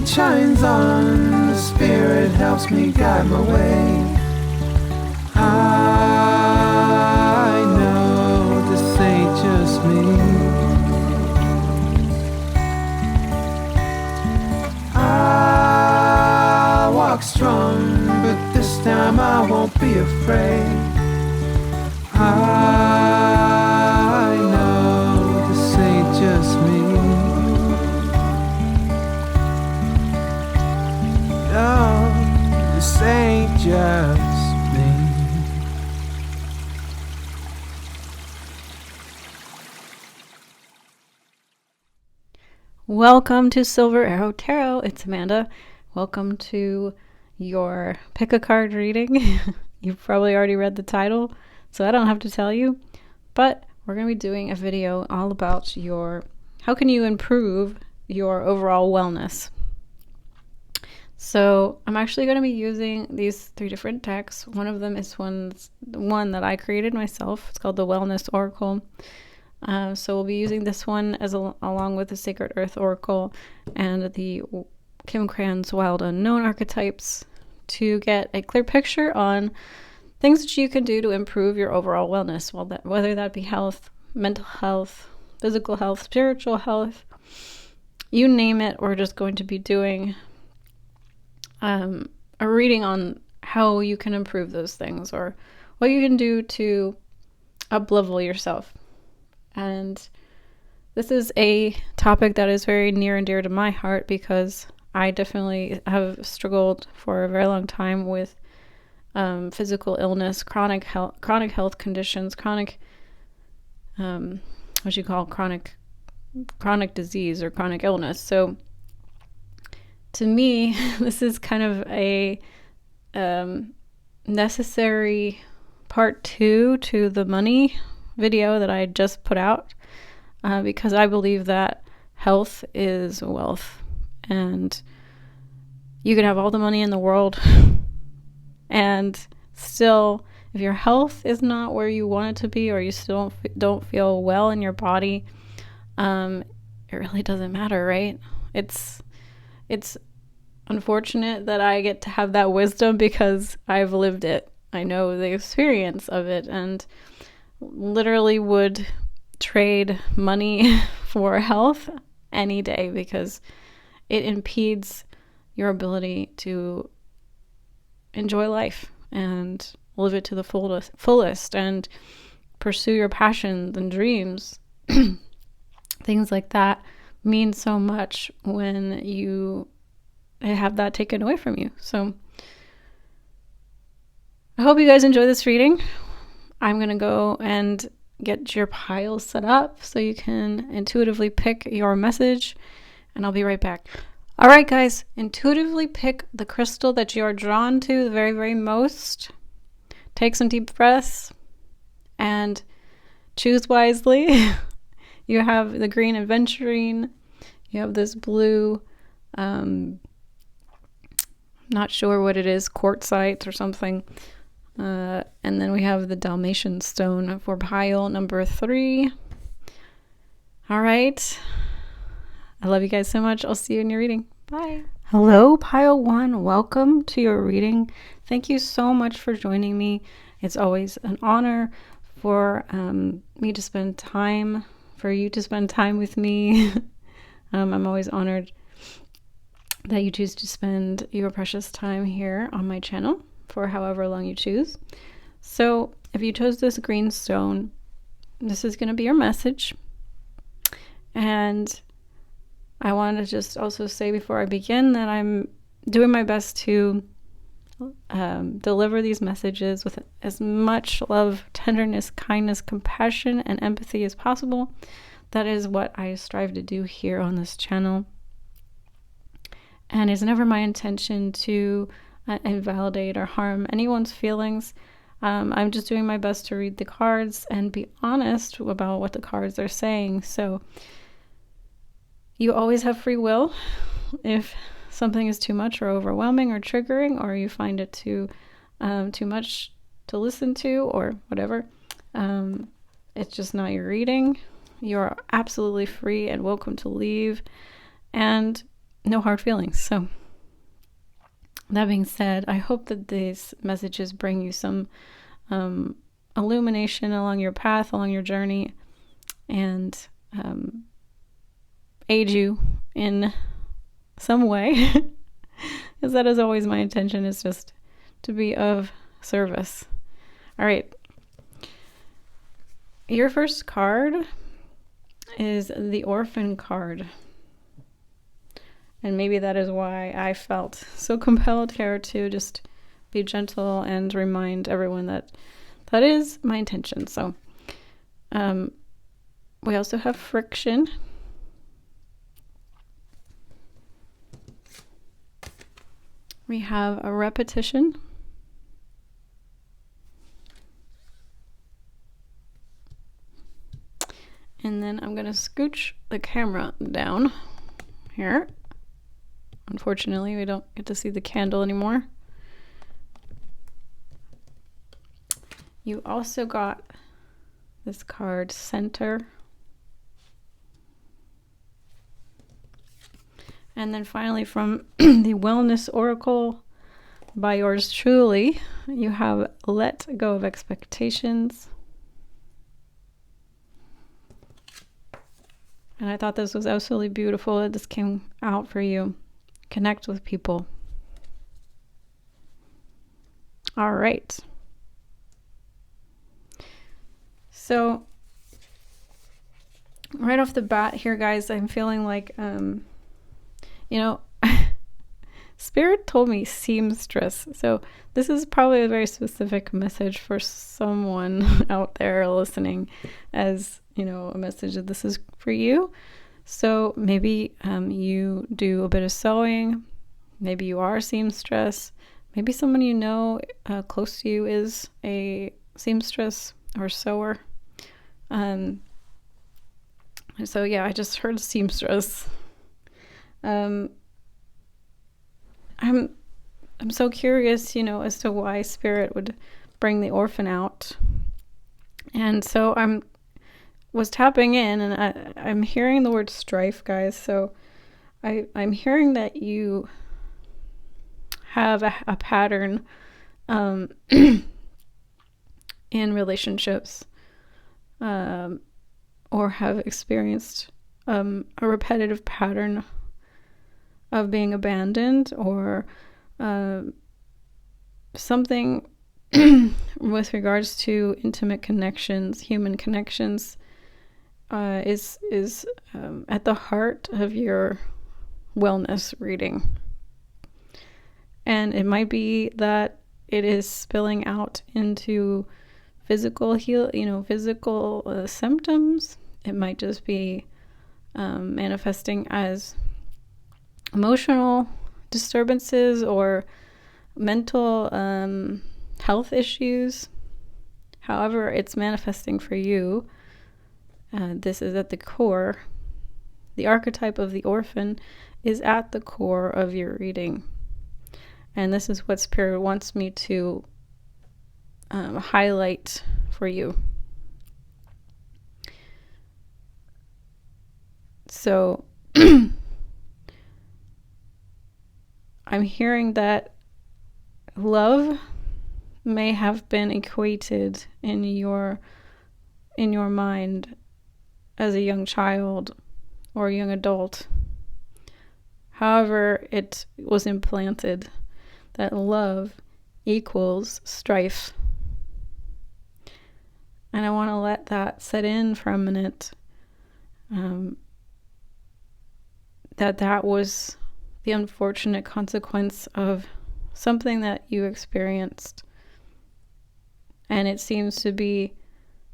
light shines on, the Spirit helps me guide my way. I know this ain't just me. I walk strong, but this time I won't be afraid. I know this ain't just me. No, this ain't just me. Welcome to Silver Arrow Tarot. It's Amanda. Welcome to your pick a card reading. You've probably already read the title, so I don't have to tell you. But we're going to be doing a video all about how can you improve your overall wellness. So I'm actually going to be using these 3 different decks. One of them is one that I created myself. It's called the Wellness Oracle. So we'll be using this one along with the Sacred Earth Oracle and the Kim Cran's Wild Unknown archetypes to get a clear picture on things that you can do to improve your overall wellness, whether that be health, mental health, physical health, spiritual health, you name it. We're just going to be doing a reading on how you can improve those things or what you can do to up-level yourself. And this is a topic that is very near and dear to my heart because I definitely have struggled for a very long time with physical illness, chronic health conditions, chronic disease or chronic illness. So to me, this is kind of a necessary part 2 to the money video that I just put out because I believe that health is wealth, and you can have all the money in the world and still, if your health is not where you want it to be, or you still don't feel well in your body, it really doesn't matter, right? It's unfortunate that I get to have that wisdom because I've lived it. I know the experience of it, and literally would trade money for health any day because it impedes your ability to enjoy life and live it to the fullest and pursue your passions and dreams. Things like that mean so much when you have that taken away from you. So I hope you guys enjoy this reading. I'm going to go and get your pile set up so you can intuitively pick your message, and I'll be right back. All right, guys, intuitively pick the crystal that you are drawn to the very, very most. Take some deep breaths and choose wisely. You have the green aventurine. You have this blue, not sure what it is, quartzite or something. And then we have the Dalmatian stone for pile number 3. All right. I love you guys so much. I'll see you in your reading. Bye. Hello, pile 1. Welcome to your reading. Thank you so much for joining me. It's always an honor for me to spend time, for you to spend time with me. I'm always honored that you choose to spend your precious time here on my channel for however long you choose. So if you chose this green stone, this is going to be your message. And I want to just also say before I begin that I'm doing my best to deliver these messages with as much love, tenderness, kindness, compassion, and empathy as possible. That is what I strive to do here on this channel. And it's never my intention to invalidate or harm anyone's feelings. I'm just doing my best to read the cards and be honest about what the cards are saying. So you always have free will. If something is too much or overwhelming or triggering, or you find it too much to listen to or whatever, it's just not your reading. You are absolutely free and welcome to leave. And no hard feelings. So that being said, I hope that these messages bring you some illumination along your path, along your journey, and aid you in some way. Because that is always my intention, is just to be of service. All right. Your first card is the Orphan card. And maybe that is why I felt so compelled here to just be gentle and remind everyone that that is my intention. So we also have friction. We have a repetition. And then I'm going to scooch the camera down here. Unfortunately, we don't get to see the candle anymore. You also got this card, Center. And then finally, from the Wellness Oracle by yours truly, you have Let Go of Expectations. And I thought this was absolutely beautiful that this came out for you. Connect with people. All right. So, right off the bat here, guys, I'm feeling like, Spirit told me seamstress. So this is probably a very specific message for someone out there listening, as, a message that this is for you. So maybe you do a bit of sewing. Maybe you are a seamstress. Maybe someone close to you is a seamstress or sewer. So yeah, I just heard seamstress. I'm so curious, as to why Spirit would bring the orphan out. And so was tapping in, and I'm hearing the word strife, guys. So I'm hearing that you have a pattern in relationships, or have experienced a repetitive pattern of being abandoned, or something with regards to intimate connections, human connections, is at the heart of your wellness reading. And it might be that it is spilling out into physical symptoms. It might just be manifesting as emotional disturbances or mental health issues. However it's manifesting for you, this is at the core. The archetype of the orphan is at the core of your reading. And this is what Spirit wants me to highlight for you. So I'm hearing that love may have been equated in your mind as a young child or a young adult. However, it was implanted that love equals strife. And I want to let that set in for a minute. That was the unfortunate consequence of something that you experienced. And it seems to be,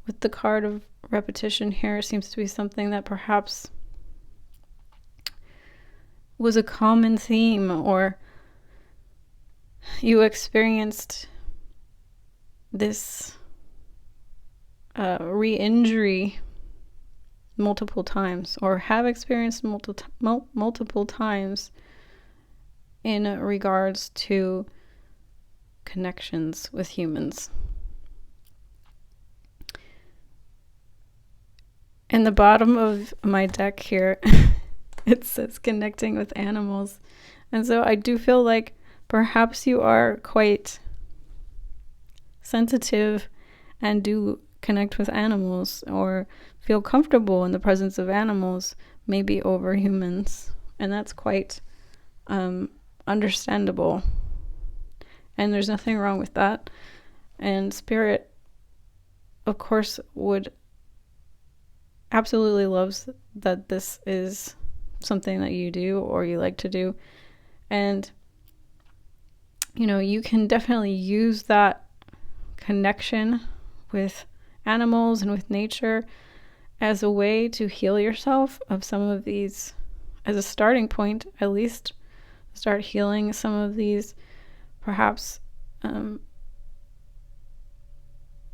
with the card of repetition here, it seems to be something that perhaps was a common theme, or you experienced this re-injury multiple times, or have experienced multiple times in regards to connections with humans. And the bottom of my deck here it says connecting with animals. And so I do feel like perhaps you are quite sensitive and do connect with animals or feel comfortable in the presence of animals, maybe over humans. And that's quite understandable. And there's nothing wrong with that. And Spirit, of course, would absolutely loves that this is something that you do or you like to do. And, you know, you can definitely use that connection with animals and with nature as a way to heal yourself of some of these, as a starting point, at least start healing some of these perhaps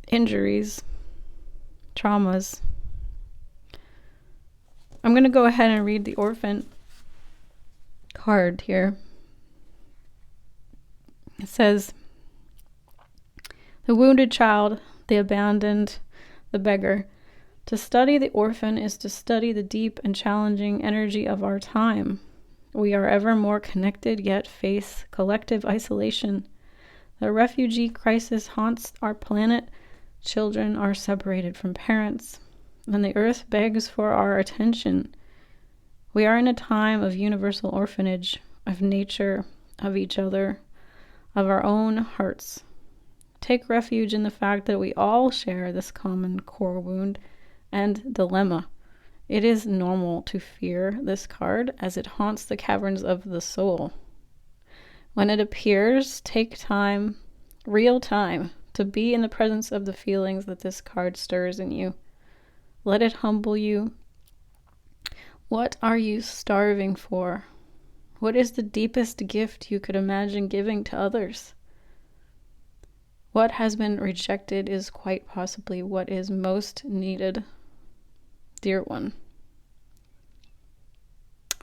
injuries, traumas. I'm going to go ahead and read the orphan card here. It says, the wounded child, the abandoned, the beggar. To study the orphan is to study the deep and challenging energy of our time. We are ever more connected, yet face collective isolation. The refugee crisis haunts our planet. Children are separated from parents, and the earth begs for our attention. We are in a time of universal orphanage, of nature, of each other, of our own hearts. Take refuge in the fact that we all share this common core wound and dilemma. It is normal to fear this card as it haunts the caverns of the soul. When it appears, take time, real time, to be in the presence of the feelings that this card stirs in you. Let it humble you. What are you starving for? What is the deepest gift you could imagine giving to others? What has been rejected is quite possibly what is most needed, dear one.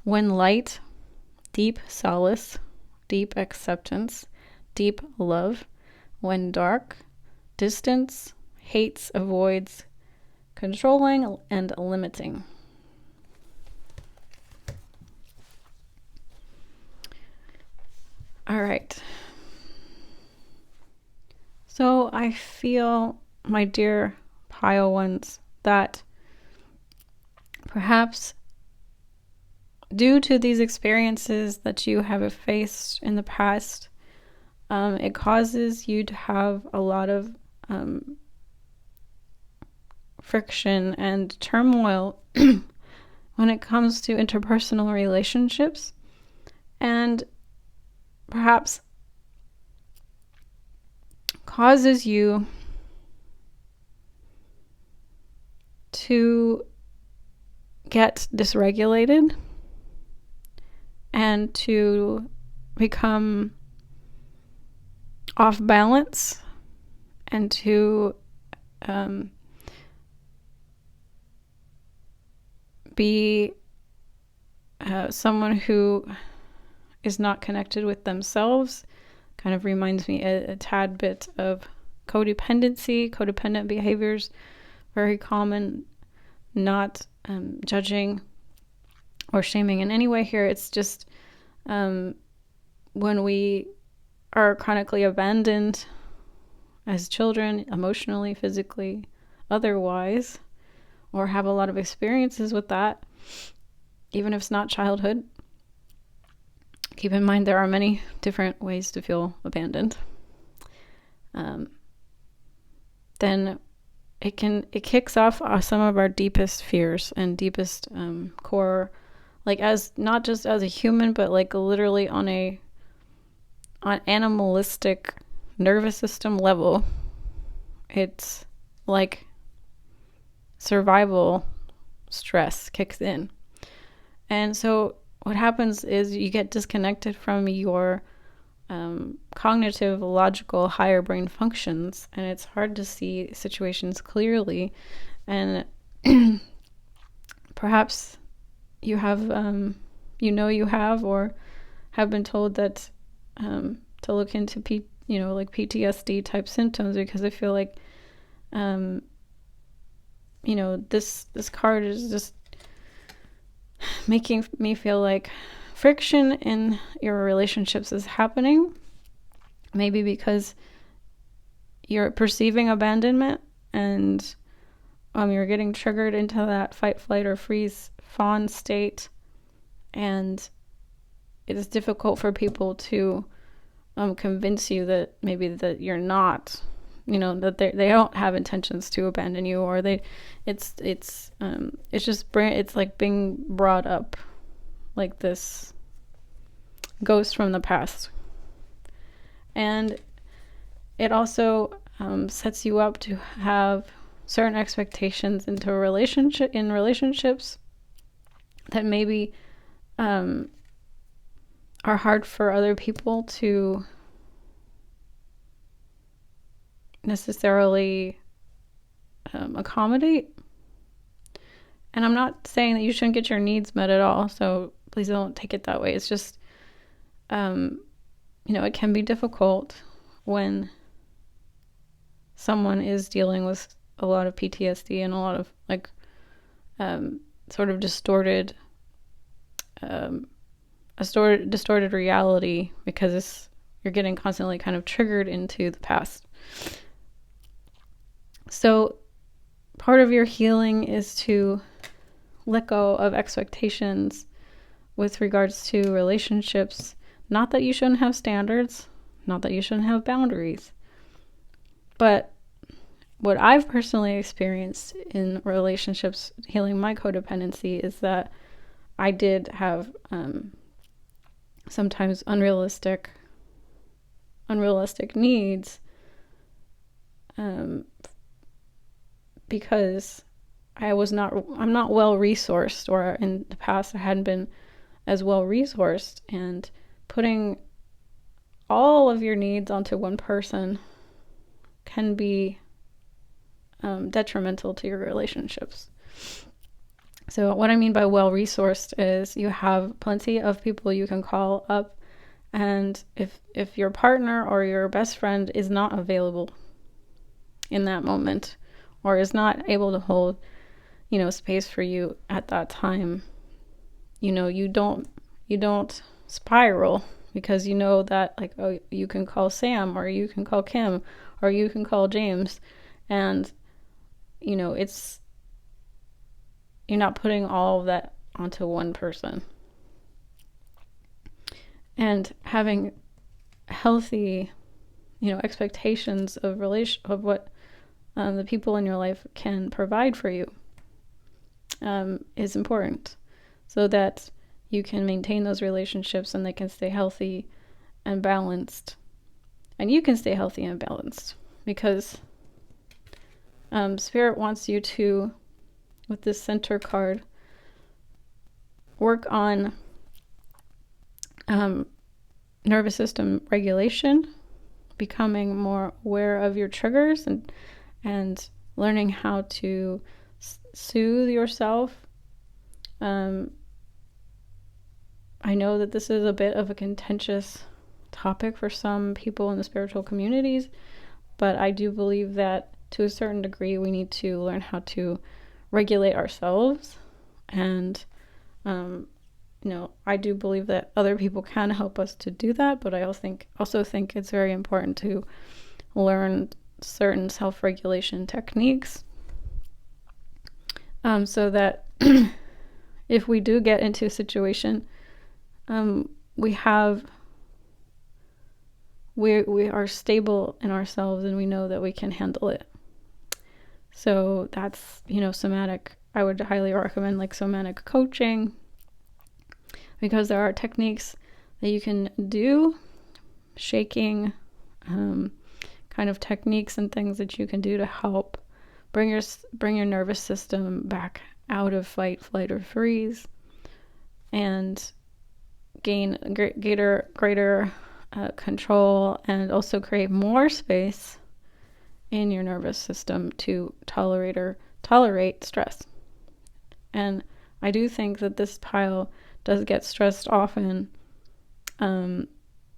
When light, deep solace, deep acceptance, deep love. When dark, distance, hates, avoids, controlling and limiting. All right. So I feel, my dear pile ones, that perhaps due to these experiences that you have faced in the past, it causes you to have a lot of friction and turmoil when it comes to interpersonal relationships, and perhaps causes you to get dysregulated and to become off balance and to be someone who is not connected with themselves. Kind of reminds me a tad bit of codependent behaviors, very common, not judging or shaming in any way here. It's just when we are chronically abandoned as children, emotionally, physically, otherwise, or have a lot of experiences with that, even if it's not childhood. Keep in mind there are many different ways to feel abandoned. Then it kicks off some of our deepest fears and deepest core, like as not just as a human, but like literally on animalistic nervous system level. It's like survival stress kicks in. And so what happens is you get disconnected from your cognitive, logical, higher brain functions, and it's hard to see situations clearly. And perhaps you have, you have, or have been told that to look into like PTSD type symptoms, because I feel like, this card is just making me feel like friction in your relationships is happening. Maybe because you're perceiving abandonment and you're getting triggered into that fight, flight, or freeze fawn state. And it is difficult for people to convince you that maybe that you're not, that they don't have intentions to abandon you, or it's like being brought up like this ghost from the past. And it also sets you up to have certain expectations into relationships that maybe are hard for other people to necessarily accommodate. And I'm not saying that you shouldn't get your needs met at all, so please don't take it that way. It's just, it can be difficult when someone is dealing with a lot of PTSD and a lot of sort of distorted reality, because you're getting constantly kind of triggered into the past. So part of your healing is to let go of expectations with regards to relationships. Not that you shouldn't have standards, not that you shouldn't have boundaries, but what I've personally experienced in relationships healing my codependency is that I did have sometimes unrealistic needs, because I'm not well resourced, or in the past I hadn't been as well resourced, and putting all of your needs onto one person can be detrimental to your relationships. So what I mean by well resourced is you have plenty of people you can call up, and if your partner or your best friend is not available in that moment, or is not able to hold space for you at that time, you don't spiral, because that you can call Sam, or you can call Kim, or you can call James, and you're not putting all of that onto one person. And having healthy, expectations of what the people in your life can provide for you is important, so that you can maintain those relationships and they can stay healthy and balanced. And you can stay healthy and balanced, because Spirit wants you to, with this center card, work on nervous system regulation, becoming more aware of your triggers, and learning how to soothe yourself. I know that this is a bit of a contentious topic for some people in the spiritual communities, but I do believe that to a certain degree we need to learn how to regulate ourselves. And I do believe that other people can help us to do that, but I also think it's very important to learn certain self-regulation techniques, so that if we do get into a situation, we are stable in ourselves, and we know that we can handle it. So that's, somatic. I would highly recommend somatic coaching, because there are techniques that you can do, shaking, kind of techniques and things that you can do to help bring your nervous system back out of fight, flight, or freeze, and gain greater control, and also create more space in your nervous system to tolerate stress. And I do think that this pile does get stressed often,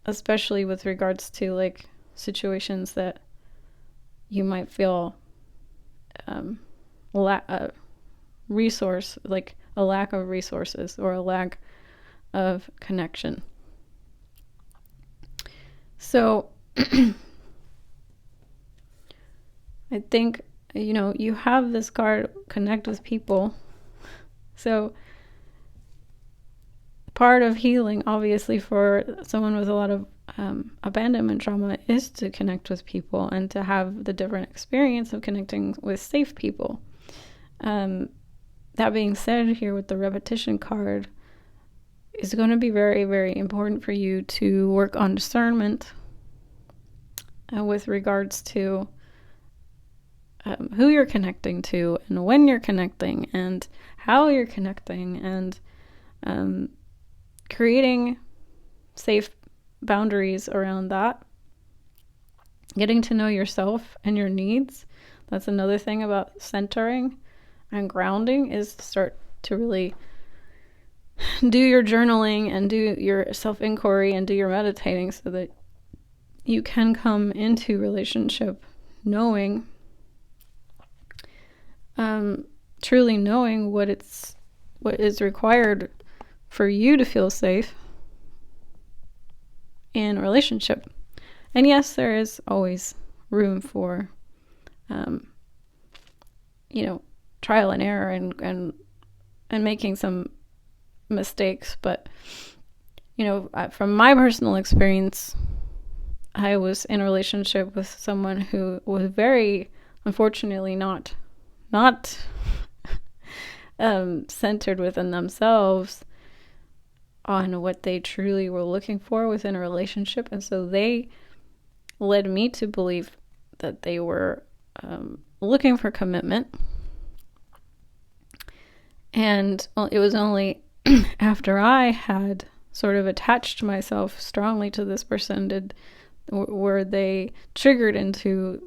especially with regards to situations that you might feel resource, a lack of resources or a lack of connection. So I think, you have this card, connect with people. So part of healing, obviously, for someone with a lot of abandonment trauma is to connect with people and to have the different experience of connecting with safe people. That being said, here with the repetition card, it's going to be very, very important for you to work on discernment with regards to who you're connecting to and when you're connecting and how you're connecting, and creating safe boundaries around that. Getting to know yourself and your needs. That's another thing about centering and grounding, is to start to really do your journaling and do your self-inquiry and do your meditating so that you can come into relationship knowing, truly knowing what is required for you to feel safe in a relationship. And yes, there is always room for, trial and error and making some mistakes. But, from my personal experience, I was in a relationship with someone who was very, unfortunately, not centered within themselves on what they truly were looking for within a relationship. And so they led me to believe that they were looking for commitment. And it was only after I had sort of attached myself strongly to this person were they triggered into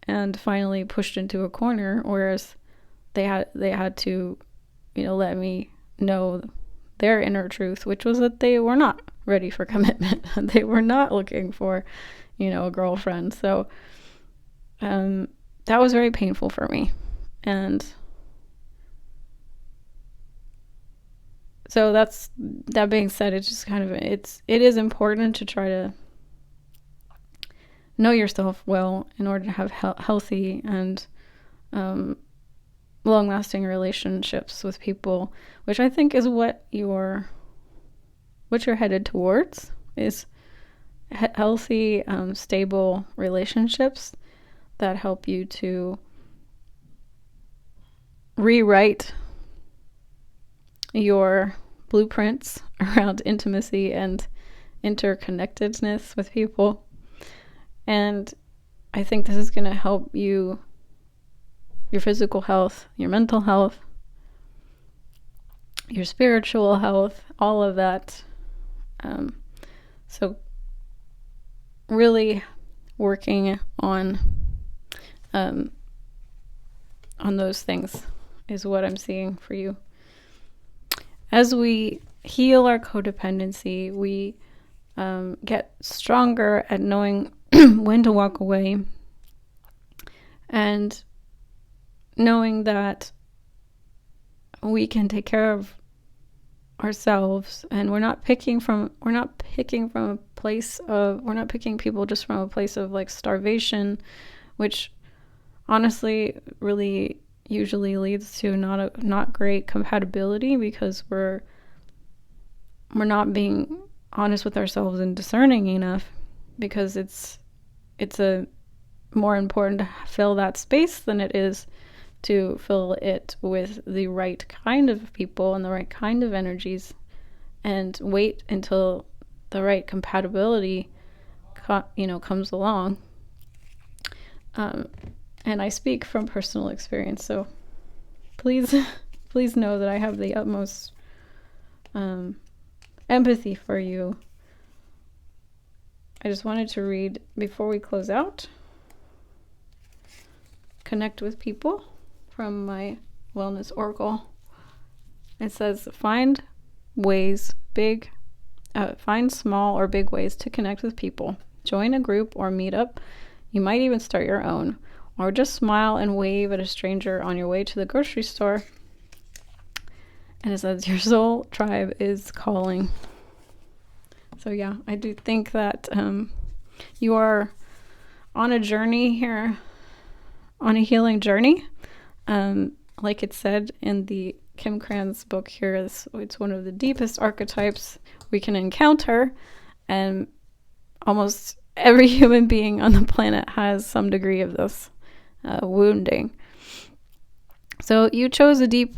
and finally pushed into a corner, whereas they had to, let me know their inner truth, which was that they were not ready for commitment. They were not looking for, a girlfriend. So that was very painful for me. And so that being said, it's just kind of, it is important to try to know yourself well in order to have healthy and long-lasting relationships with people, which I think is what you're headed towards, is healthy, stable relationships that help you to rewrite your blueprints around intimacy and interconnectedness with people. And I think this is going to help you, your physical health, your mental health, your spiritual health, all of that. So really working on those things is what I'm seeing for you. As we heal our codependency, we get stronger at knowing when to walk away, and knowing that we can take care of ourselves, and we're not picking people just from a place of like starvation, which honestly really usually leads to not great compatibility, because we're not being honest with ourselves and discerning enough, because it's a more important to fill that space than it is to fill it with the right kind of people and the right kind of energies, and wait until the right compatibility comes along. And I speak from personal experience, so please know that I have the utmost empathy for you. I just wanted to read, before we close out, Connect with People from my Wellness Oracle. It says, find small or big ways to connect with people. Join a group or meet up. You might even start your own. Or just smile and wave at a stranger on your way to the grocery store. And it says your soul tribe is calling. So yeah, I do think that you are on a journey here, on a healing journey. Like it said in the Kim Cran's book here, it's one of the deepest archetypes we can encounter, and almost every human being on the planet has some degree of this wounding. So you chose a deep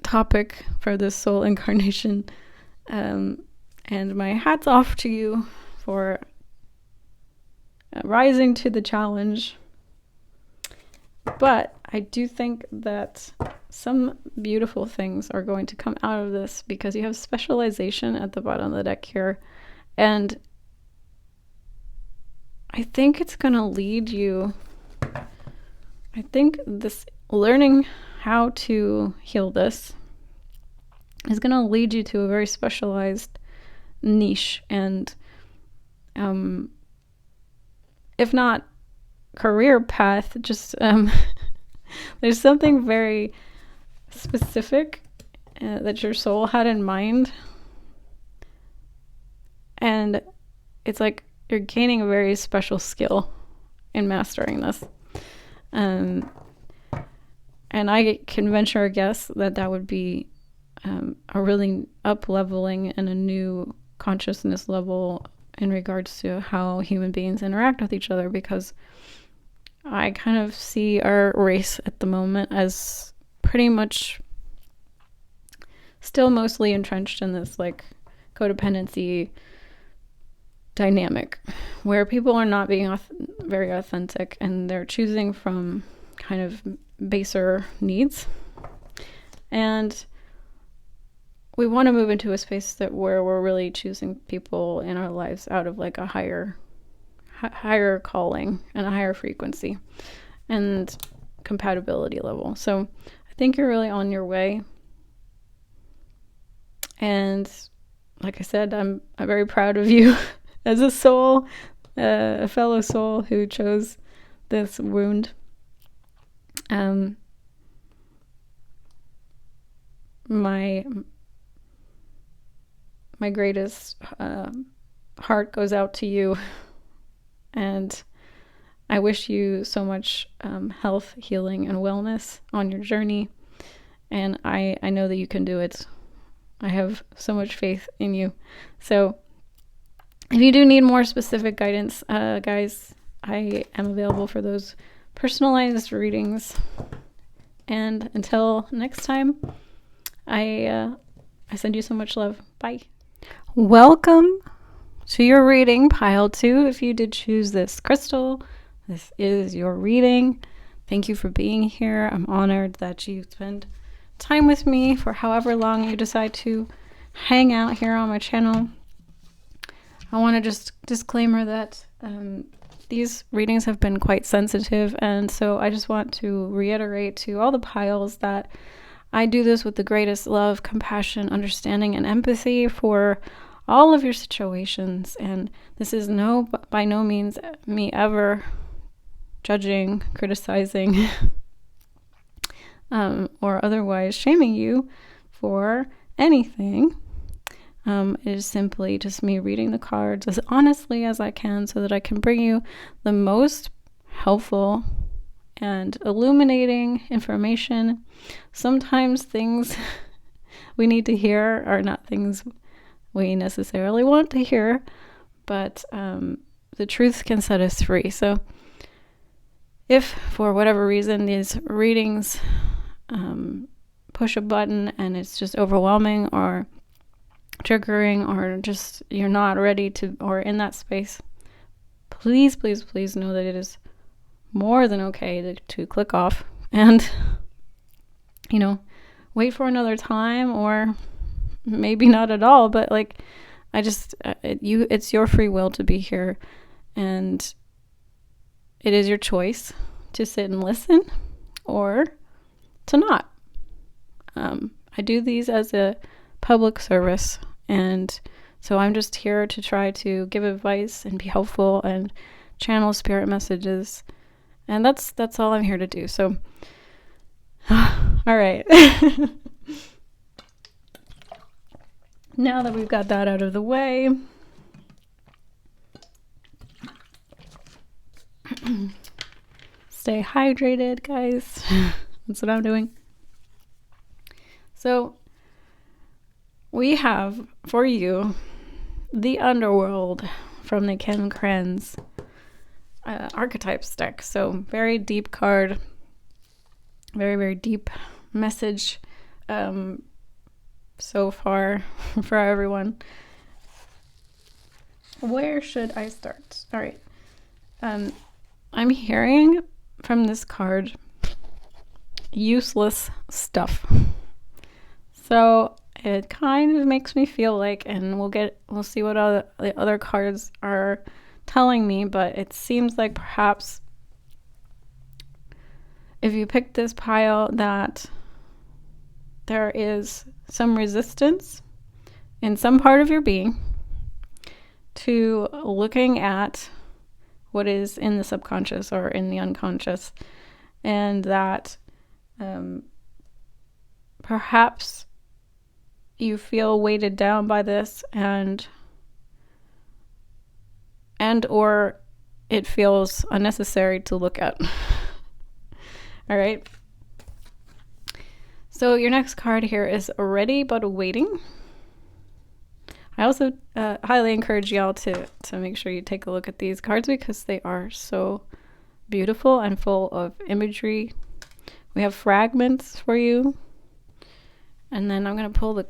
topic for this soul incarnation, and my hat's off to you for rising to the challenge. But I do think that some beautiful things are going to come out of this, because you have specialization at the bottom of the deck here, and I think it's going to lead you, I think this learning how to heal this is going to lead you to a very specialized niche, and if not career path, just there's something very specific that your soul had in mind, and it's like you're gaining a very special skill in mastering this. And I can venture a guess that would be a really up-leveling and a new consciousness level in regards to how human beings interact with each other, because I kind of see our race at the moment as pretty much still mostly entrenched in this like codependency dynamic, where people are not being very authentic, and they're choosing from kind of baser needs. And we want to move into a space where we're really choosing people in our lives out of like a higher calling and a higher frequency and compatibility level. So I think you're really on your way. And like I said, I'm very proud of you as a soul, a fellow soul who chose this wound. My greatest heart goes out to you, and I wish you so much health, healing, and wellness on your journey. And I know that you can do it. I have so much faith in you. So if you do need more specific guidance, guys, I am available for those personalized readings. And until next time, I send you so much love. Bye. Welcome to your reading, pile 2. If you did choose this crystal, this is your reading. Thank you for being here. I'm honored that you spend time with me for however long you decide to hang out here on my channel. I want to just disclaimer that these readings have been quite sensitive, and so I just want to reiterate to all the piles that I do this with the greatest love, compassion, understanding, and empathy for all of your situations. And this is by no means me ever judging, criticizing, or otherwise shaming you for anything. It is simply just me reading the cards as honestly as I can, so that I can bring you the most helpful and illuminating information. Sometimes things we need to hear are not things we necessarily want to hear, but the truth can set us free. So if for whatever reason these readings push a button and it's just overwhelming or triggering, or just you're not ready to, or in that space, please know that it is more than okay to click off and wait for another time, or maybe not at all. But like, it's your free will to be here, and it is your choice to sit and listen or to not. I do these as a public service, and so I'm just here to try to give advice and be helpful and channel spirit messages, and that's all I'm here to do. So all right. Now that we've got that out of the way, stay hydrated, guys. That's what I'm doing. So we have for you the Underworld from the Ken Kranz archetypes deck. So very deep card, very, very deep message so far for everyone. Where should I start? All right. I'm hearing from this card useless stuff. So it kind of makes me feel like, and we'll see what the other cards are telling me, but it seems like perhaps if you pick this pile that there is some resistance in some part of your being to looking at what is in the subconscious or in the unconscious, and that perhaps you feel weighted down by this and or it feels unnecessary to look at. All right. So your next card here is Ready But Waiting. I also highly encourage y'all to make sure you take a look at these cards because they are so beautiful and full of imagery. We have fragments for you. And then I'm going to pull the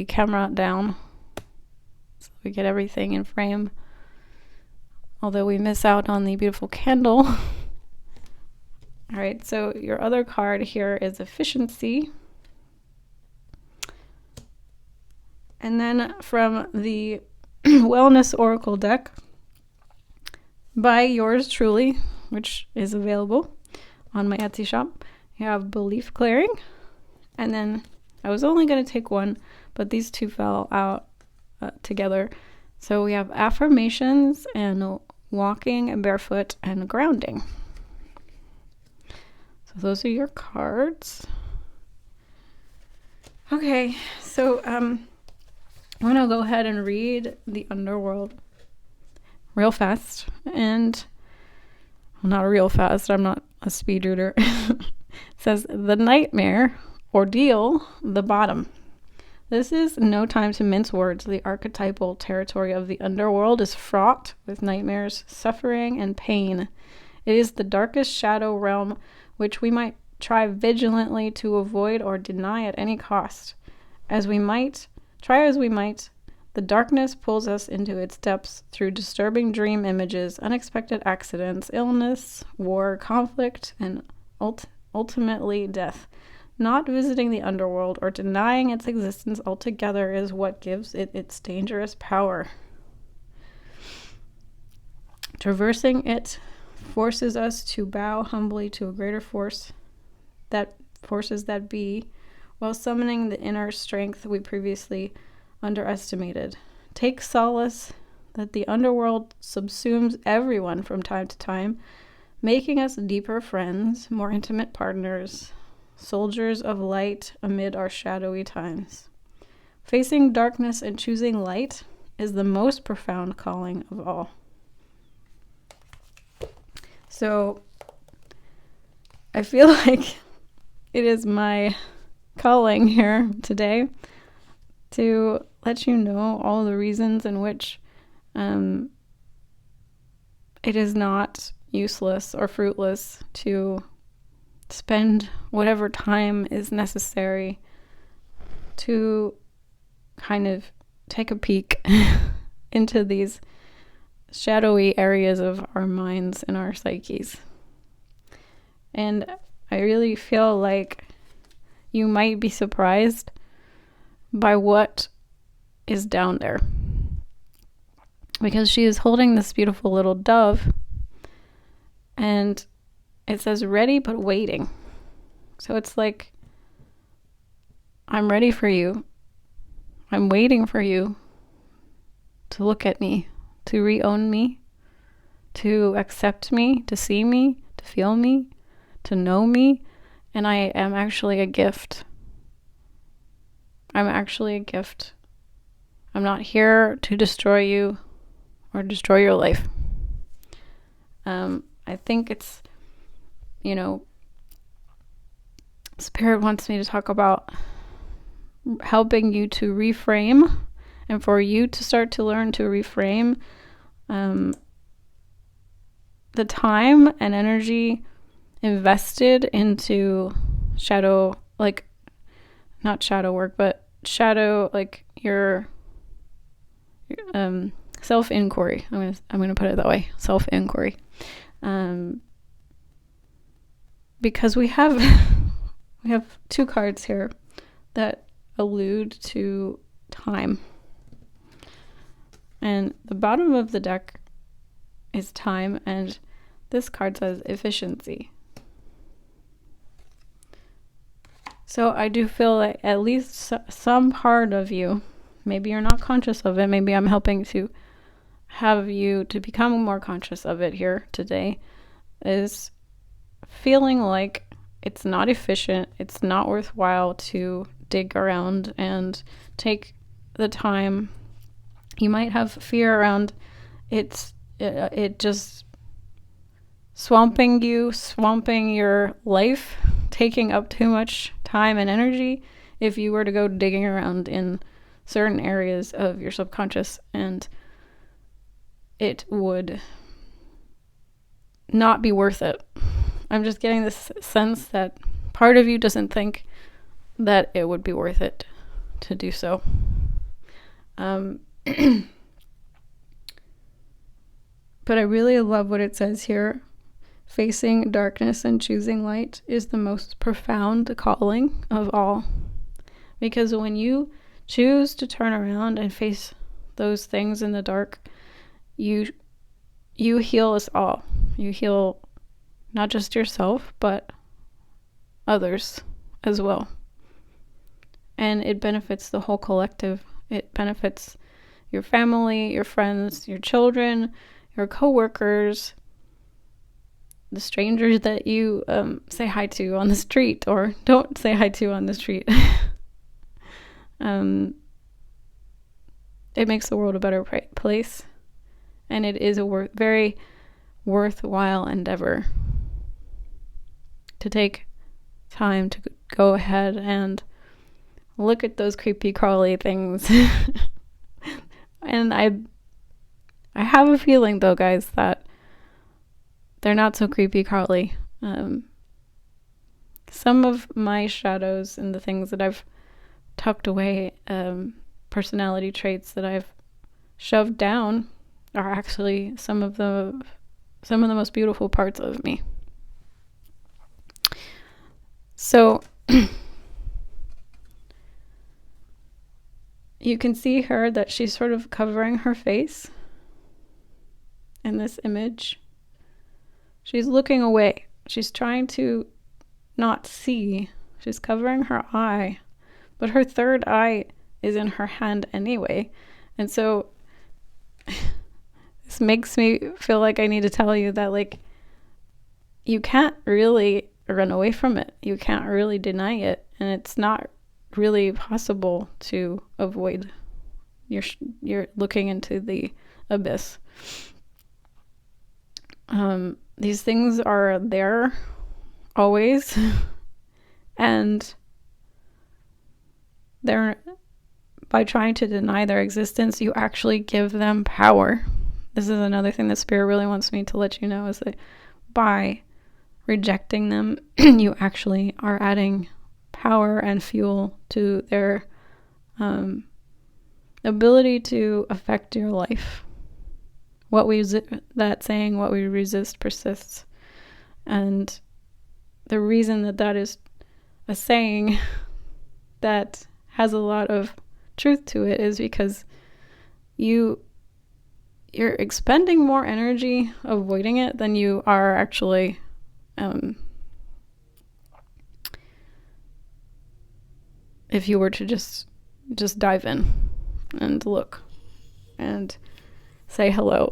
camera down so we get everything in frame. Although we miss out on the beautiful candle. All right, so your other card here is Efficiency. And then from the Wellness Oracle deck by yours truly, which is available on my Etsy shop, you have Belief Clearing. And then I was only going to take one, but these two fell out together. So we have Affirmations and Walking Barefoot and Grounding. So those are your cards. Okay, so I'm going to go ahead and read the Underworld real fast. And, well, not real fast. I'm not a speed reader. It says, the nightmare ordeal, the bottom. This is no time to mince words. The archetypal territory of the underworld is fraught with nightmares, suffering, and pain. It is the darkest shadow realm which we might try vigilantly to avoid or deny at any cost. As we might, the darkness pulls us into its depths through disturbing dream images, unexpected accidents, illness, war, conflict, and ultimately death. Not visiting the underworld or denying its existence altogether is what gives it its dangerous power. Traversing it forces us to bow humbly to a greater forces that be, while summoning the inner strength we previously underestimated. Take solace that the underworld subsumes everyone from time to time, making us deeper friends, more intimate partners, soldiers of light amid our shadowy times. Facing darkness and choosing light is the most profound calling of all. So I feel like it is my calling here today to let you know all the reasons in which it is not useless or fruitless to spend whatever time is necessary to kind of take a peek into these shadowy areas of our minds and our psyches. And I really feel like you might be surprised by what is down there. Because she is holding this beautiful little dove, and it says ready but waiting. So it's like, I'm ready for you. I'm waiting for you to look at me, to re-own me, to accept me, to see me, to feel me, to know me. And I am actually a gift. I'm actually a gift. I'm not here to destroy you or destroy your life. I think it's, Spirit wants me to talk about helping you to reframe, and for you to start to learn to reframe the time and energy invested into shadow, like not shadow work, but shadow, like your self-inquiry. I'm gonna put it that way, self-inquiry, because we have we have two cards here that allude to time, and the bottom of the deck is time, and this card says efficiency. So I do feel like at least some part of you, maybe you're not conscious of it, maybe I'm helping to have you to become more conscious of it here today, is feeling like it's not efficient, it's not worthwhile to dig around and take the time. You might have fear around it just swamping your life, taking up too much time and energy if you were to go digging around in certain areas of your subconscious, and it would not be worth it. I'm just getting this sense that part of you doesn't think that it would be worth it to do so. But I really love what it says here. Facing darkness and choosing light is the most profound calling of all. Because when you choose to turn around and face those things in the dark, you heal us all. You heal not just yourself, but others as well. And it benefits the whole collective. It benefits your family, your friends, your children, your coworkers, the strangers that you say hi to on the street or don't say hi to on the street. It makes the world a better place, and it is a very worthwhile endeavor to take time to go ahead and look at those creepy crawly things. And I have a feeling, though, guys, that they're not so creepy crawly. Some of my shadows and the things that I've tucked away, personality traits that I've shoved down, are actually some of the most beautiful parts of me. So you can see her that she's sort of covering her face in this image. She's looking away. She's trying to not see. She's covering her eye, but her third eye is in her hand anyway. And so this makes me feel like I need to tell you that, like, you can't really run away from it. You can't really deny it. And it's not really possible to avoid you're looking into the abyss. These things are there always, and they're, by trying to deny their existence, you actually give them power. This is another thing that Spirit really wants me to let you know, is that by rejecting them, you actually are adding power and fuel to their ability to affect your life. What we resist persists. And the reason that is a saying that has a lot of truth to it is because you're expending more energy avoiding it than you are actually if you were to just dive in and look and say hello.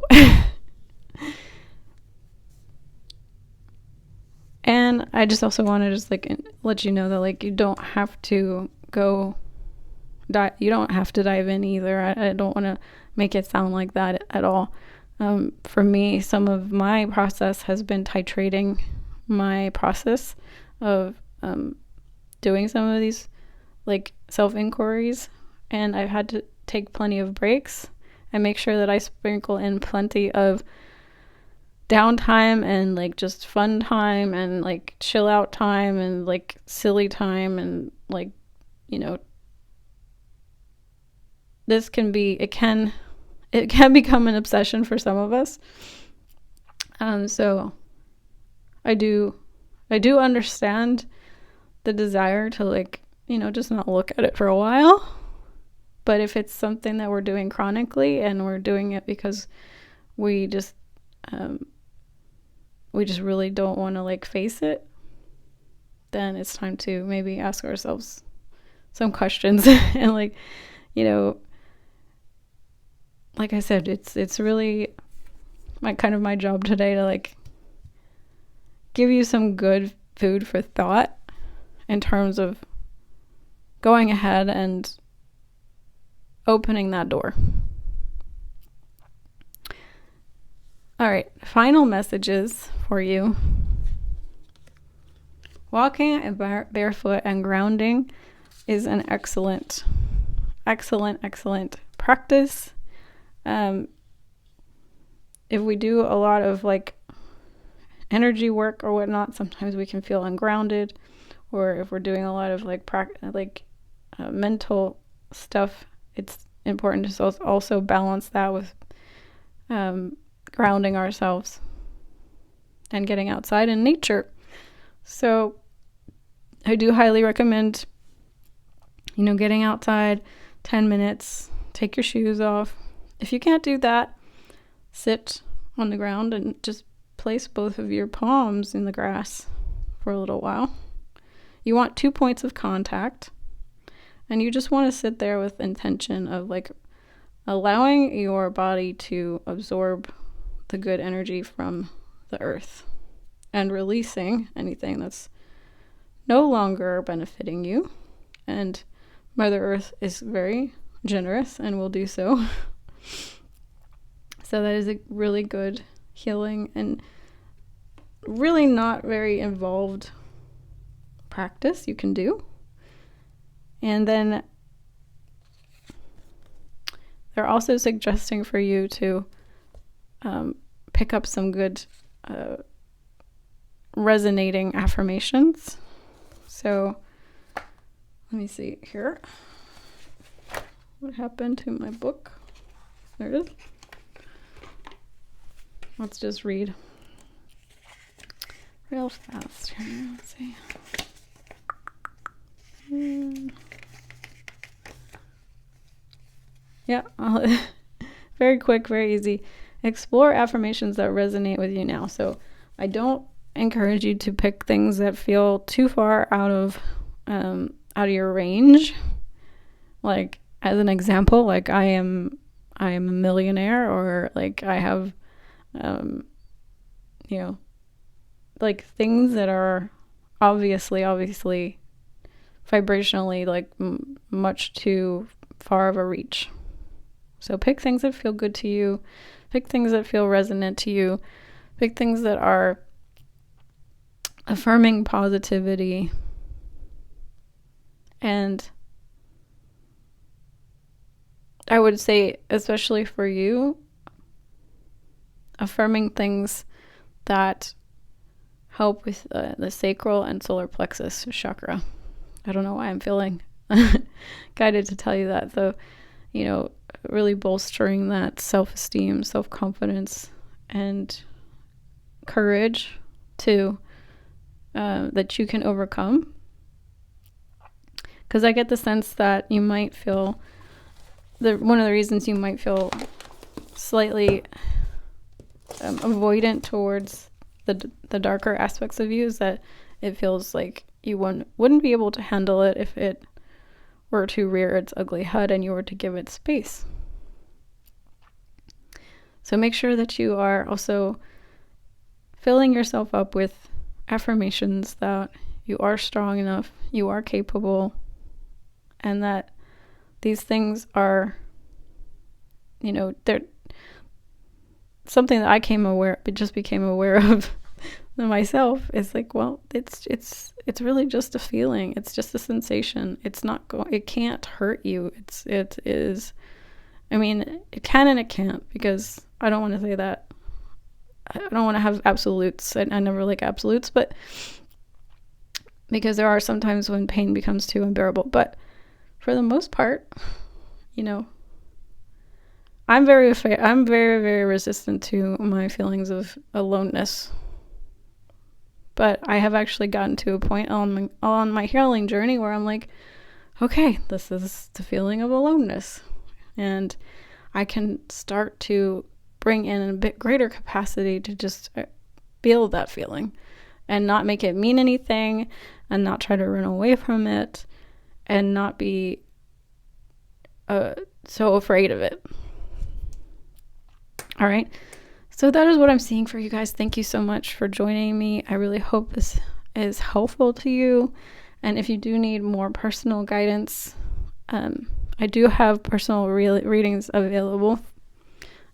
And I just also want to let you know that, like, you don't have to go you don't have to dive in either. I don't want to make it sound like that at all. For me, some of my process has been titrating my process of doing some of these like self-inquiries, and I've had to take plenty of breaks and make sure that I sprinkle in plenty of downtime and like just fun time and like chill out time and like silly time, and like, you know, this can be, it can become an obsession for some of us. So I do understand the desire to, like, you know, just not look at it for a while. But if it's something that we're doing chronically and we're doing it because we just really don't want to like face it, then it's time to maybe ask ourselves some questions and, like, you know, like I said, it's really my job today to like give you some good food for thought in terms of going ahead and opening that door. All right, final messages for you. Walking barefoot and grounding is an excellent practice. If we do a lot of like energy work or whatnot, sometimes we can feel ungrounded. Or if we're doing a lot of like mental stuff, it's important to also balance that with grounding ourselves and getting outside in nature. So I do highly recommend, you know, getting outside 10 minutes, take your shoes off. If you can't do that, sit on the ground and just place both of your palms in the grass for a little while. You want 2 points of contact, and you just want to sit there with intention of like allowing your body to absorb the good energy from the earth and releasing anything that's no longer benefiting you. And Mother Earth is very generous and will do so. So that is a really good healing and really not very involved practice you can do. And then they're also suggesting for you to pick up some good resonating affirmations. So let me see here. What happened to my book? There it is. Let's just read real fast here. Let's see. Yeah, very quick, very easy. Explore affirmations that resonate with you now. So I don't encourage you to pick things that feel too far out of your range. Like, as an example, like I am a millionaire, or like I have you know, like things that are obviously vibrationally like much too far of a reach. So pick things that feel good to you, pick things that feel resonant to you, pick things that are affirming positivity. And I would say, especially for you, affirming things that help with the sacral and solar plexus chakra. I don't know why I'm feeling guided to tell you that. So, you know, really bolstering that self-esteem, self-confidence, and courage to that you can overcome. Because I get the sense that you might feel one of the reasons you might feel slightly avoidant towards the darker aspects of you is that it feels like you wouldn't be able to handle it if it were to rear its ugly head and you were to give it space. So make sure that you are also filling yourself up with affirmations that you are strong enough, you are capable, and that these things are, you know, they're something that I became aware of myself. Is like, well, it's really just a feeling. It's just a sensation. It's not it can't hurt you. It is, I mean, it can and it can't, because I don't want to say that. I don't want to have absolutes. I never like absolutes, but because there are some times when pain becomes too unbearable. But for the most part, you know, I'm very, very resistant to my feelings of aloneness. But I have actually gotten to a point on my healing journey where I'm like, okay, this is the feeling of aloneness. And I can start to bring in a bit greater capacity to just feel that feeling and not make it mean anything, and not try to run away from it, and not be so afraid of it. All right. So that is what I'm seeing for you guys. Thank you so much for joining me. I really hope this is helpful to you. And if you do need more personal guidance, I do have personal readings available.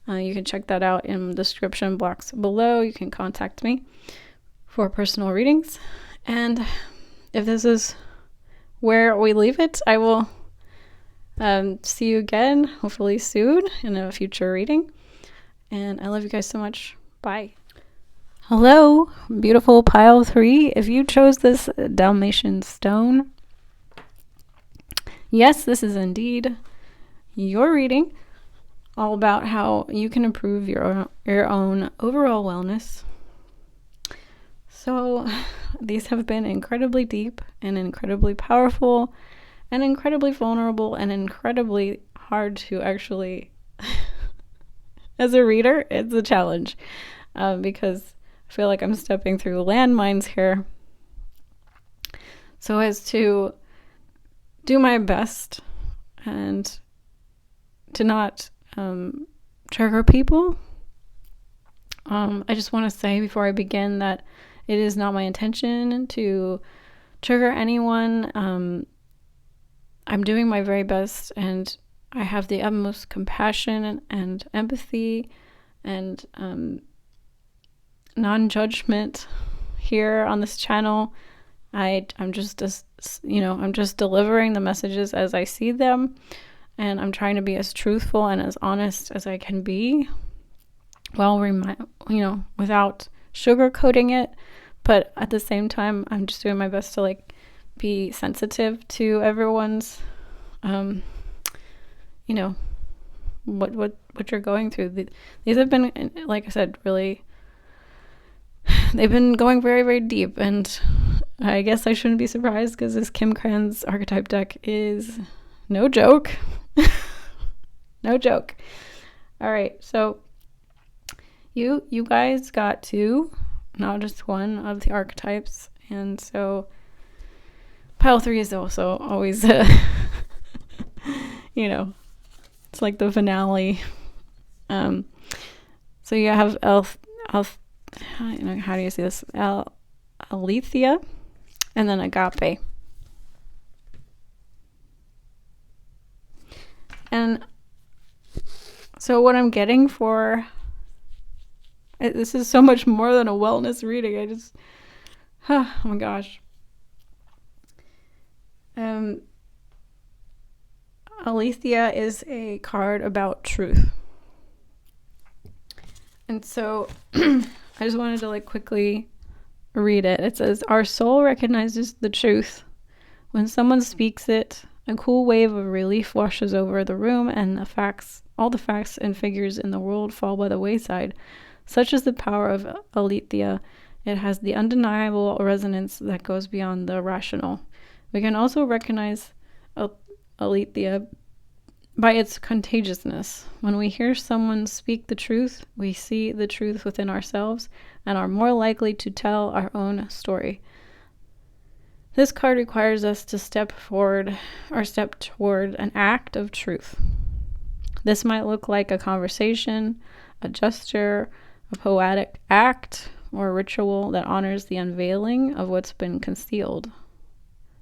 You can check that out in the description box below. You can contact me for personal readings. And if this is where we leave it, I will see you again, hopefully soon, in a future reading. And I love you guys so much. Bye. Hello, beautiful pile 3. If you chose this Dalmatian stone, yes, this is indeed your reading, all about how you can improve your own overall wellness. So these have been incredibly deep and incredibly powerful and incredibly vulnerable and incredibly hard to actually as a reader. It's a challenge because I feel like I'm stepping through landmines here. So as to do my best and to not trigger people, I just want to say before I begin that it is not my intention to trigger anyone. I'm doing my very best, and I have the utmost compassion and empathy and non-judgment here on this channel. I'm just delivering the messages as I see them, and I'm trying to be as truthful and as honest as I can be, while without sugarcoating it. But at the same time, I'm just doing my best to be sensitive to everyone's what you're going through. These have been, like I said, really, they've been going very, very deep, and I guess I shouldn't be surprised, because this Kim Kranz archetype deck is no joke. No joke. All right, so you guys got 2, not just one, of the archetypes, and so pile 3 is also always it's like the finale. So you have how do you see this? Alethea, and then Agape. And so what I'm getting for this is so much more than a wellness reading. Oh my gosh. Alethea is a card about truth. And so I just wanted to quickly read it. It says, our soul recognizes the truth. When someone speaks it, a cool wave of relief washes over the room, and all the facts and figures in the world fall by the wayside. Such is the power of Alethea. It has the undeniable resonance that goes beyond the rational. We can also recognize Alethea by its contagiousness. When we hear someone speak the truth, we see the truth within ourselves and are more likely to tell our own story. This card requires us to step toward an act of truth. This might look like a conversation, a gesture, a poetic act, or a ritual that honors the unveiling of what's been concealed.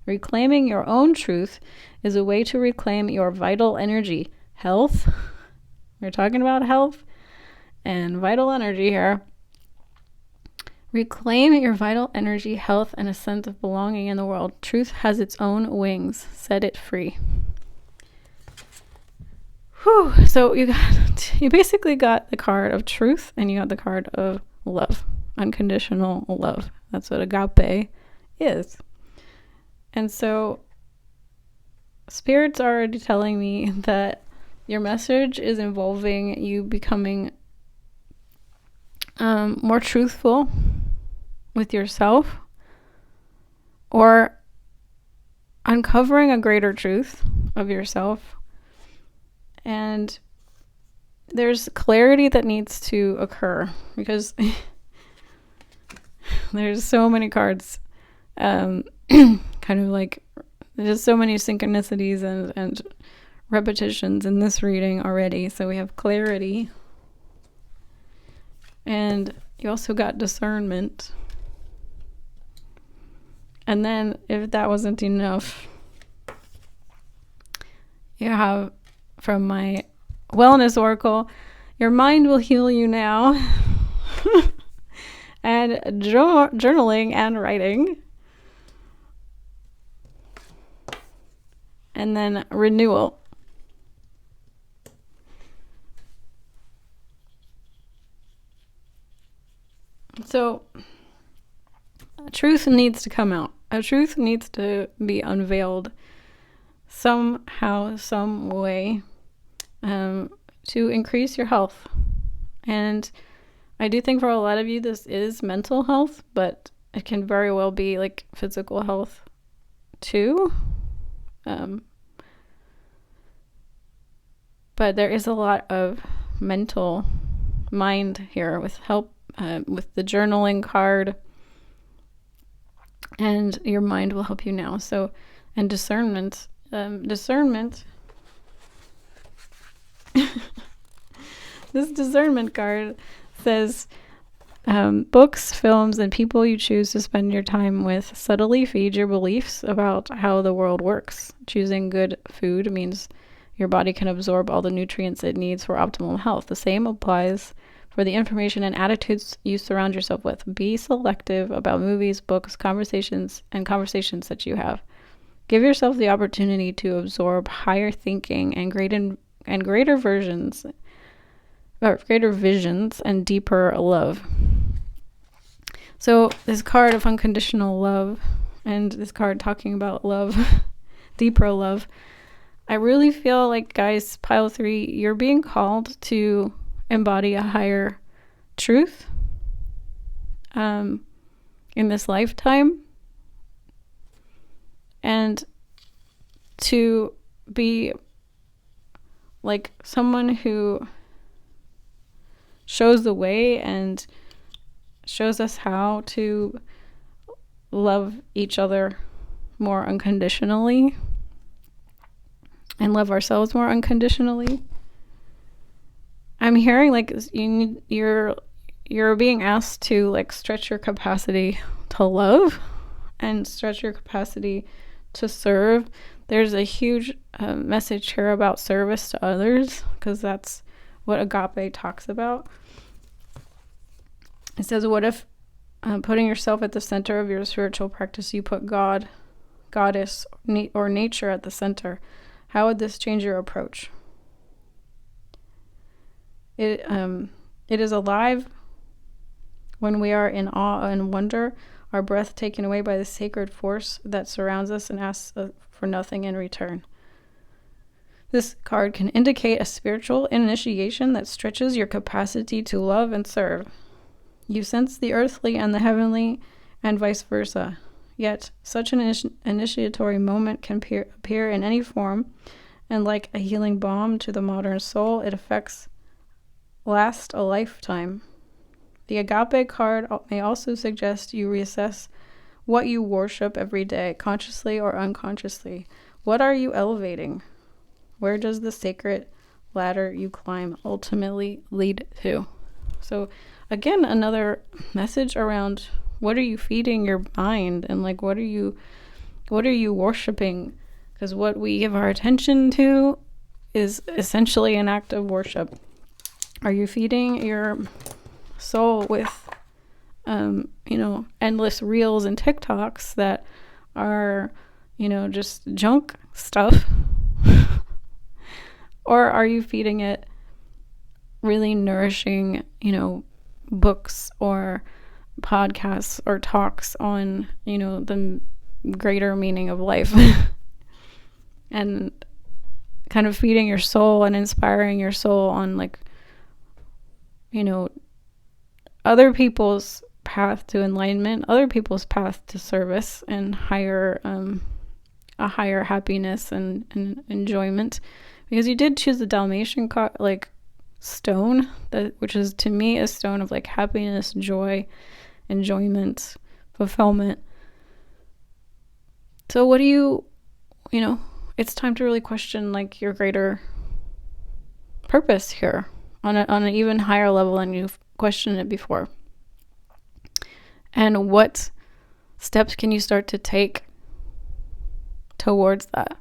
Reclaiming your own truth is a way to reclaim your vital energy, health. We're talking about health and vital energy here. Reclaim your vital energy, health, and a sense of belonging in the world. Truth has its own wings. Set it free. Whew. So you basically got the card of truth and you got the card of love, unconditional love. That's what agape is. And so Spirit's already telling me that your message is involving you becoming more truthful with yourself, or uncovering a greater truth of yourself. And there's clarity that needs to occur because there's so many cards, kind of like there's so many synchronicities and repetitions in this reading already. So we have clarity, and you also got discernment. And then if that wasn't enough, you have from my wellness oracle, your mind will heal you now. And journaling and writing. And then renewal. So truth needs to come out. A truth needs to be unveiled somehow, some way, to increase your health. And I do think for a lot of you this is mental health, but it can very well be like physical health too. But there is a lot of mental mind here with help, with the journaling card. And your mind will help you now. So, and discernment. Discernment. This discernment card says, books, films, and people you choose to spend your time with subtly feed your beliefs about how the world works. Choosing good food means your body can absorb all the nutrients it needs for optimal health. The same applies for the information and attitudes you surround yourself with. Be selective about movies, books, conversations that you have. Give yourself the opportunity to absorb higher thinking and greater visions and deeper love. So this card of unconditional love and this card talking about love, deeper love, I really feel like, guys, pile 3, you're being called to embody a higher truth in this lifetime, and to be like someone who shows the way and shows us how to love each other more unconditionally and love ourselves more unconditionally. I'm hearing like you're being asked to like stretch your capacity to love and stretch your capacity to serve. There's a huge message here about service to others, because that's what agape talks about. It says, what if putting yourself at the center of your spiritual practice, you put God, goddess, or nature at the center? How would this change your approach? It is alive when we are in awe and wonder, our breath taken away by the sacred force that surrounds us and asks for nothing in return. This card can indicate a spiritual initiation that stretches your capacity to love and serve. You sense the earthly and the heavenly, and vice versa. Yet, such an initiatory moment can appear in any form, and like a healing balm to the modern soul, it lasts a lifetime. The agape card may also suggest you reassess what you worship every day, consciously or unconsciously. What are you elevating? Where does the sacred ladder you climb ultimately lead to? So again, another message around what are you feeding your mind, and like what are you What are you worshiping? Because what we give our attention to is essentially an act of worship. Are you feeding your soul with, endless reels and TikToks that are, just junk stuff? Or are you feeding it really nourishing, books or podcasts or talks on, the greater meaning of life? And kind of feeding your soul and inspiring your soul on, like, other people's path to enlightenment, other people's path to service and a higher happiness and enjoyment. Because you did choose the Dalmatian stone, which is to me a stone of like happiness, joy, enjoyment, fulfillment. So what do you it's time to really question like your greater purpose here on an even higher level than you've questioned it before. And what steps can you start to take towards that?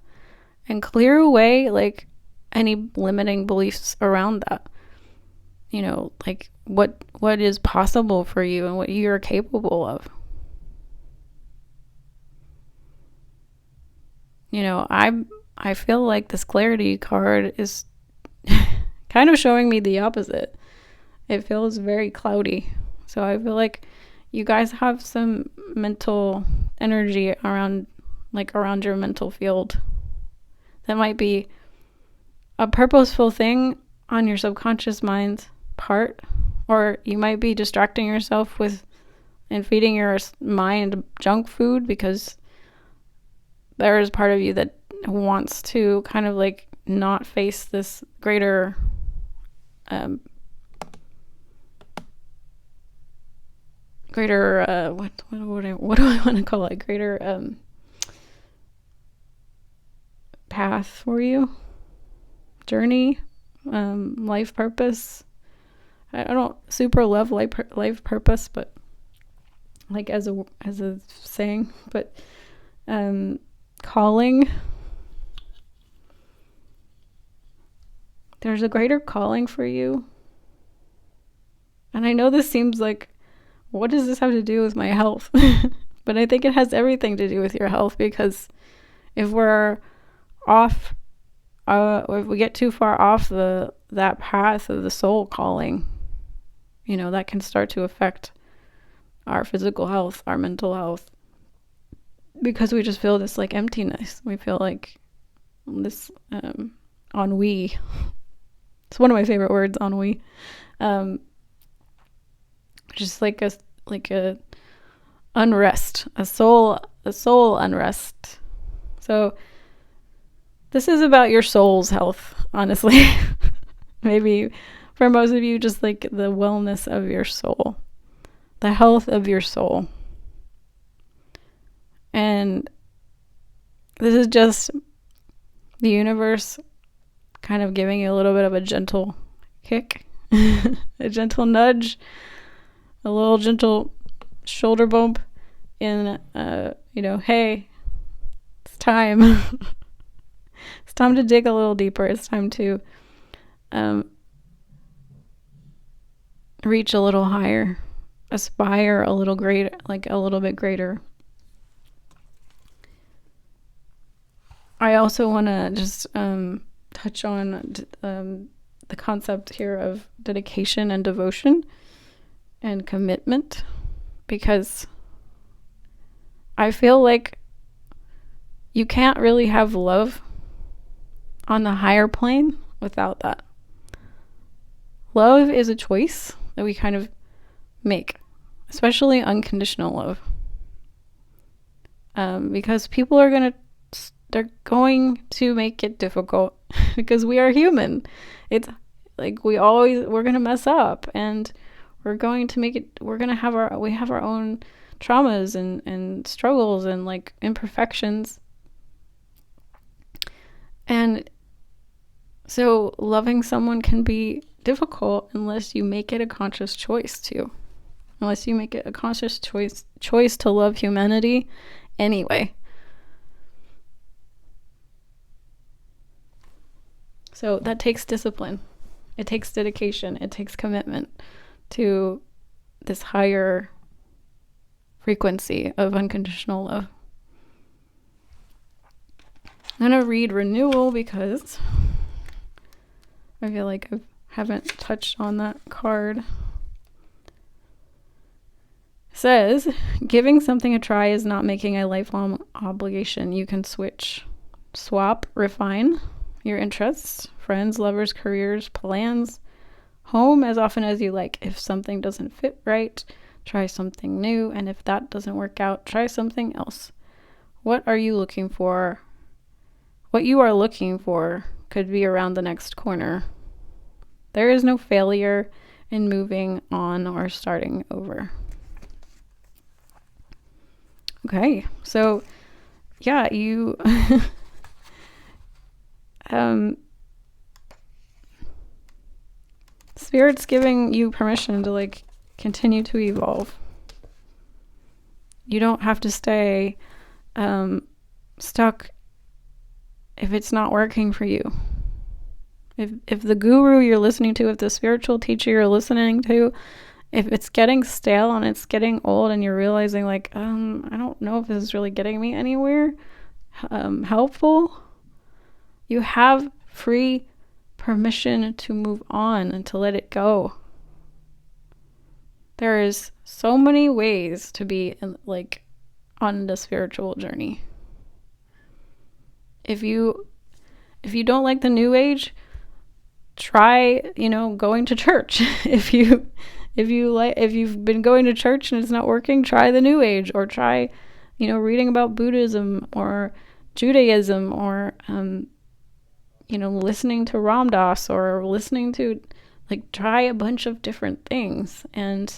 And clear away like any limiting beliefs around that. Like what is possible for you and what you're capable of. I feel like this clarity card is kind of showing me the opposite. It feels very cloudy. So I feel like you guys have some mental energy around your mental field that might be a purposeful thing on your subconscious mind's part, or you might be distracting yourself with and feeding your mind junk food because there is part of you that wants to kind of like not face this greater what do I want to call it? Greater path for you, journey, life purpose. I don't super love life purpose, but like as a saying, but calling. There's a greater calling for you. And I know this seems like, what does this have to do with my health? But I think it has everything to do with your health, because if we're off, if we get too far off that path of the soul calling, that can start to affect our physical health, our mental health, because we just feel this like emptiness. We feel like this ennui. It's one of my favorite words, ennui. Just like a unrest, a soul unrest. So this is about your soul's health, honestly. Maybe for most of you, just like the wellness of your soul, the health of your soul. And this is just the universe kind of giving you a little bit of a gentle kick, a gentle nudge, a little gentle shoulder bump in, hey, it's time. It's time to dig a little deeper. It's time to reach a little higher, aspire a little greater, like a little bit greater. I also want to just touch on the concept here of dedication and devotion and commitment, because I feel like you can't really have love on the higher plane without that. Love is a choice that we kind of make, especially unconditional love, because people are they're going to make it difficult because we are human. It's like we're going to mess up, and we're going to have our own traumas and struggles and like imperfections. And so loving someone can be difficult unless you make it a conscious choice to. Unless you make it a conscious choice to love humanity anyway. So that takes discipline. It takes dedication. It takes commitment to this higher frequency of unconditional love. I'm going to read renewal because I feel like I haven't touched on that card. It says, giving something a try is not making a lifelong obligation. You can swap, refine your interests, friends, lovers, careers, plans, home as often as you like. If something doesn't fit right, try something new. And if that doesn't work out, try something else. What are you looking for? What you are looking for could be around the next corner. There is no failure in moving on or starting over. Okay, so yeah, you Spirit's giving you permission to like continue to evolve. You don't have to stay stuck if it's not working for you. If the guru you're listening to, if the spiritual teacher you're listening to, if it's getting stale and it's getting old and you're realizing like, I don't know if this is really getting me anywhere helpful, you have free permission to move on and to let it go. There is so many ways to be like on the spiritual journey. If you don't like the new age, try, going to church. If you've been going to church and it's not working, try the new age, or try, reading about Buddhism or Judaism, or listening to Ram Dass, or listening to, like, try a bunch of different things and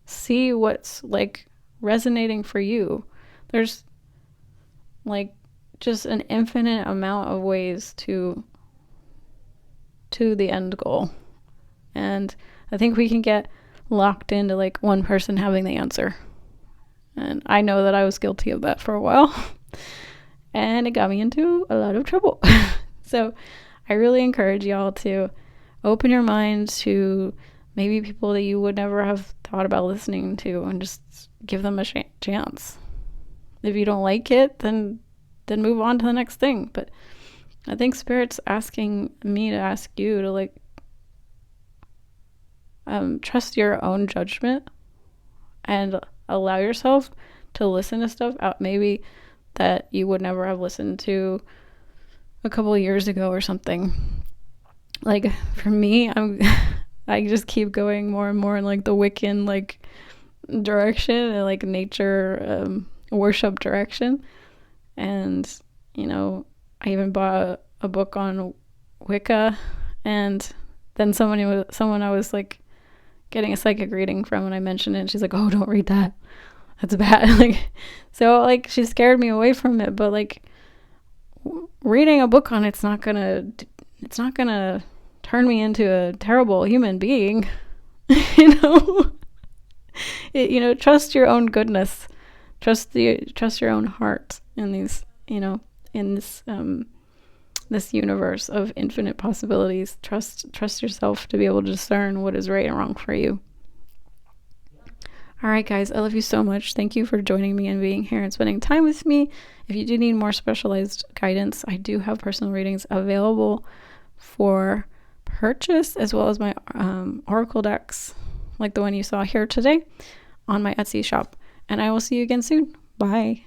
see what's like resonating for you. There's like just an infinite amount of ways to the end goal. And I think we can get locked into like one person having the answer. And I know that I was guilty of that for a while. And it got me into a lot of trouble. So I really encourage y'all to open your mind to maybe people that you would never have thought about listening to, and just give them a chance. If you don't like it, then move on to the next thing. But I think Spirit's asking me to ask you to like trust your own judgment and allow yourself to listen to stuff out maybe that you would never have listened to a couple of years ago or something. Like for me, I just keep going more and more in like the Wiccan like direction and like nature worship direction. And I even bought a book on Wicca, and then someone I was like getting a psychic reading from, and I mentioned it, and she's like, "Oh, don't read that. That's bad." Like, so like she scared me away from it. But like reading a book on it's not gonna turn me into a terrible human being. Trust your own goodness. Trust your own heart in these, in this universe of infinite possibilities. Trust yourself to be able to discern what is right and wrong for you. All right, guys, I love you so much. Thank you for joining me and being here and spending time with me. If you do need more specialized guidance, I do have personal readings available for purchase, as well as my oracle decks, like the one you saw here today, on my Etsy shop. And I will see you again soon. Bye.